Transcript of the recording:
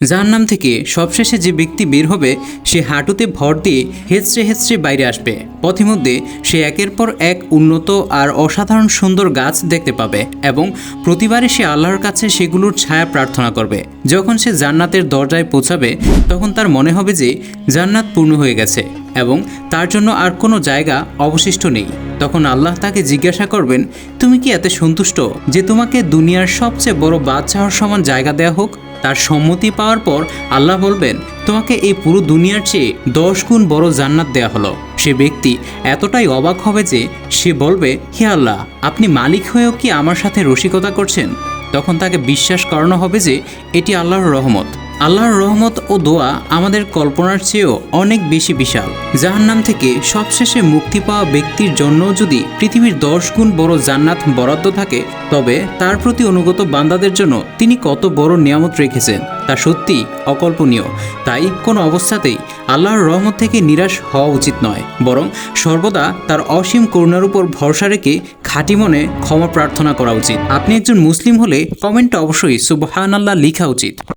জাহান্নাম থেকে সবশেষে যে ব্যক্তি বের হবে সে হাঁটুতে ভর দিয়ে হেঁচড়ে হেঁচড়ে বাইরে আসবে। পথিমধ্যে সে একের পর এক উন্নত আর অসাধারণ সুন্দর গাছ দেখতে পাবে এবং প্রতিবারে সে আল্লাহর কাছে সেগুলোর ছায়া প্রার্থনা করবে। যখন সে জান্নাতের দরজায় পৌঁছাবে তখন তার মনে হবে যে জান্নাত পূর্ণ হয়ে গেছে এবং তার জন্য আর কোনো জায়গা অবশিষ্ট নেই। তখন আল্লাহ তাকে জিজ্ঞাসা করবেন, তুমি কি এত সন্তুষ্ট যে তোমাকে দুনিয়ার সবচেয়ে বড় বাদশাহর সমান জায়গা দেয়া হোক? তার সম্মতি পাওয়ার পর আল্লাহ বলবেন, তোমাকে এই পুরো দুনিয়ার চেয়ে 10 গুণ বড় জান্নাত দেয়া হলো। সে ব্যক্তি এতটাই অবাক হবে যে সে বলবে, হে আল্লাহ, আপনি মালিক হয়েও কি আমার সাথে রসিকতা করছেন? তখন তাকে বিশ্বাস করানো হবে যে এটি আল্লাহর রহমত। আল্লাহর রহমত ও দোয়া আমাদের কল্পনার চেয়েও অনেক বেশি বিশাল। জাহান্নাম থেকে সবশেষে মুক্তি পাওয়া ব্যক্তির জন্য যদি পৃথিবীর 10 গুণ বড় জান্নাত বরাদ্দ থাকে, তবে তার প্রতি অনুগত বান্দাদের জন্য তিনি কত বড় নিয়ামত রেখেছেন তা সত্যি অকল্পনীয়। তাই কোনো অবস্থাতেই আল্লাহর রহমত থেকে নিরাশ হওয়া উচিত নয়, বরং সর্বদা তার অসীম করুণার উপর ভরসা রেখে খাঁটি মনে ক্ষমা প্রার্থনা করা উচিত। আপনি একজন মুসলিম হলে কমেন্টে অবশ্যই সুবহানাল্লাহ লেখা উচিত।